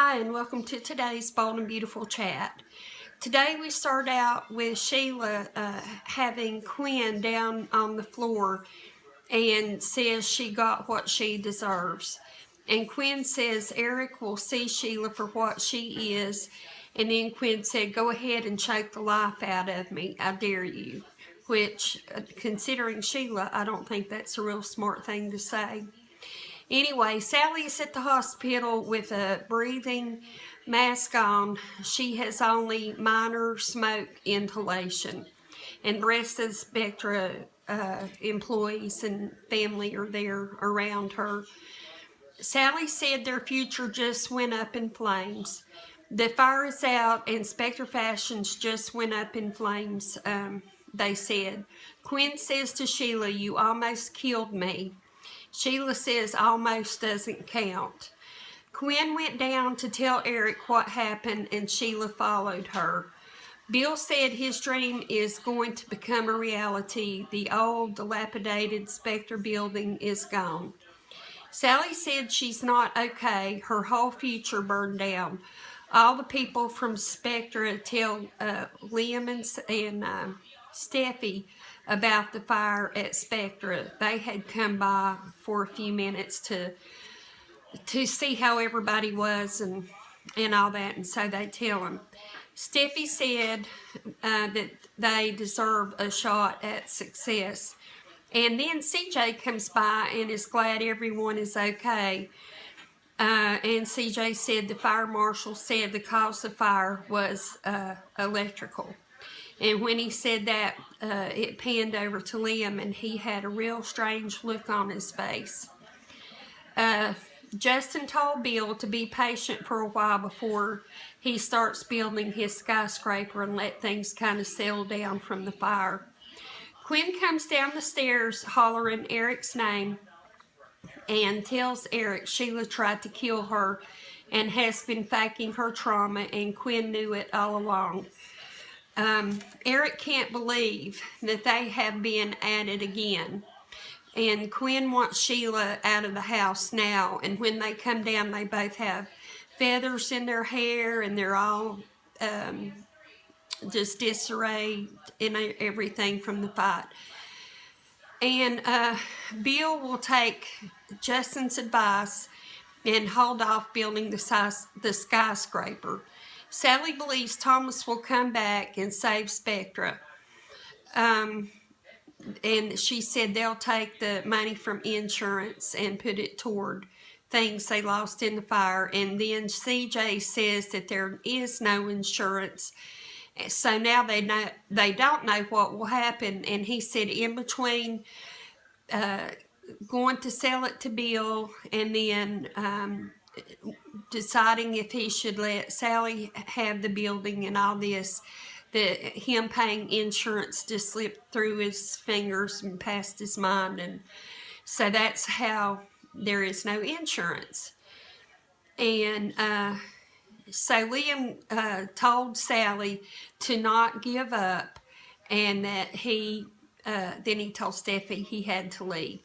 Hi, and welcome to today's Bold and Beautiful Chat. Today we start out with Sheila having Quinn down on the floor and says she got what she deserves. And Quinn says Eric will see Sheila for what she is. And then Quinn said, "Go ahead and choke the life out of me, I dare you." Which, considering Sheila, I don't think that's a real smart thing to say. Anyway, Sally is at the hospital with a breathing mask on. She has only minor smoke inhalation, and the rest of the Spectra employees and family are there around her. Sally said their future just went up in flames. The fire is out and Spectra Fashions just went up in flames, they said. Quinn says to Sheila, "You almost killed me." Sheila says almost doesn't count. Quinn went down to tell Eric what happened and Sheila followed her. Bill said his dream is going to become a reality. The old, dilapidated Spectre building is gone. Sally said she's not okay. Her whole future burned down. All the people from Spectre tell Liam and Steffi about the fire at Spectra. They had come by for a few minutes to see how everybody was and all that, and so they tell them. Steffi said that they deserve a shot at success. And then CJ comes by and is glad everyone is okay. And CJ said the fire marshal said the cause of fire was electrical. And when he said that, it panned over to Liam, and he had a real strange look on his face. Justin told Bill to be patient for a while before he starts building his skyscraper and let things kind of settle down from the fire. Quinn comes down the stairs hollering Eric's name and tells Eric Sheila tried to kill her and has been faking her trauma, and Quinn knew it all along. Eric can't believe that they have been at it again. And Quinn wants Sheila out of the house now. And when they come down, they both have feathers in their hair, and they're all just disarray in everything from the fight. And Bill will take Justin's advice and hold off building the skyscraper. Sally believes Thomas will come back and save Spectra. And she said they'll take the money from insurance and put it toward things they lost in the fire. And then CJ says that there is no insurance. So now they don't know what will happen. And he said in between going to sell it to Bill and then deciding if he should let Sally have the building and all this, that him paying insurance just slipped through his fingers and past his mind, and so that's how there is no insurance. And so Liam told Sally to not give up, and that then he told Steffi he had to leave.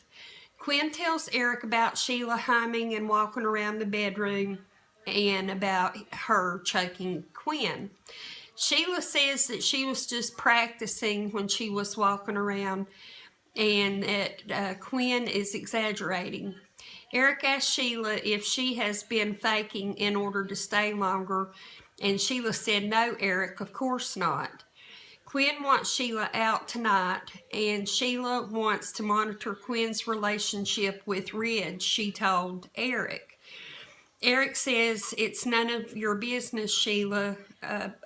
Quinn tells Eric about Sheila humming and walking around the bedroom and about her choking Quinn. Sheila says that she was just practicing when she was walking around, and that Quinn is exaggerating. Eric asks Sheila if she has been faking in order to stay longer, and Sheila said, "No, Eric, of course not." Quinn wants Sheila out tonight, and Sheila wants to monitor Quinn's relationship with Ridge, she told Eric. Eric says it's none of your business, Sheila,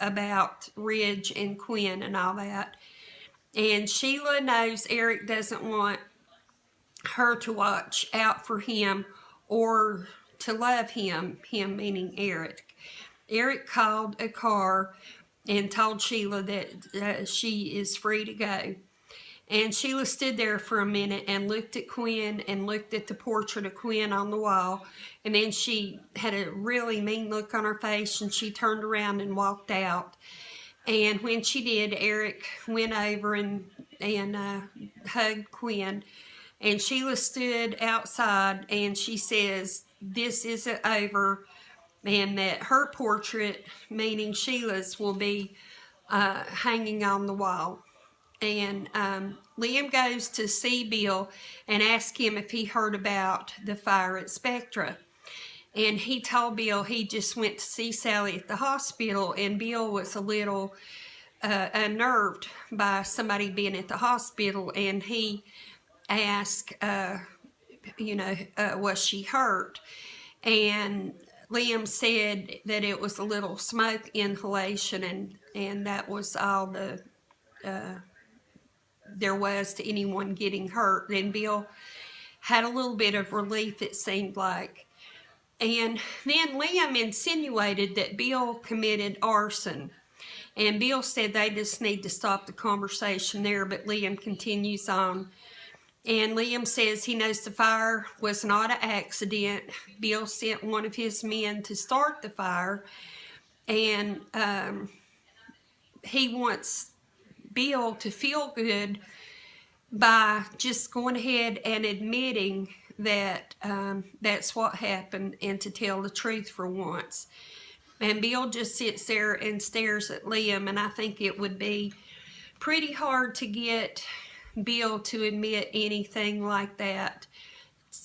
about Ridge and Quinn and all that. And Sheila knows Eric doesn't want her to watch out for him or to love him meaning Eric. Eric called a car and told Sheila that she is free to go. And Sheila stood there for a minute and looked at Quinn and looked at the portrait of Quinn on the wall. And then she had a really mean look on her face, and she turned around and walked out. And when she did, Eric went over and hugged Quinn. And Sheila stood outside and she says, "This isn't over. and that her portrait, meaning Sheila's, will be hanging on the wall. And Liam goes to see Bill and asks him if he heard about the fire at Spectra. And he told Bill he just went to see Sally at the hospital, and Bill was a little unnerved by somebody being at the hospital, and he asked, was she hurt? And Liam said that it was a little smoke inhalation, and that was all there was to anyone getting hurt. Then Bill had a little bit of relief, it seemed like. And then Liam insinuated that Bill committed arson. And Bill said they just need to stop the conversation there, but Liam continues on. And Liam says he knows the fire was not an accident. Bill sent one of his men to start the fire, and he wants Bill to feel good by just going ahead and admitting that that's what happened, and to tell the truth for once. And Bill just sits there and stares at Liam, and I think it would be pretty hard to get Bill to admit anything like that,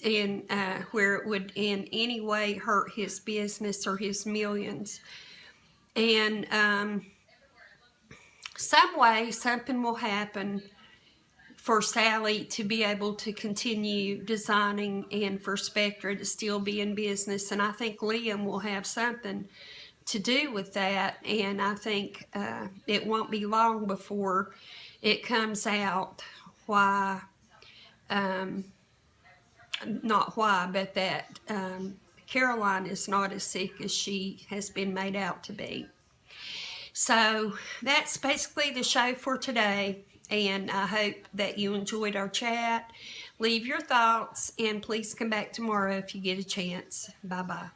and where it would in any way hurt his business or his millions. And some way something will happen for Sally to be able to continue designing, and for Spectra to still be in business. And I think Liam will have something to do with that, and I think it won't be long before it comes out why, not why, but that Caroline is not as sick as she has been made out to be. So that's basically the show for today, and I hope that you enjoyed our chat. Leave your thoughts, and please come back tomorrow if you get a chance. Bye-bye.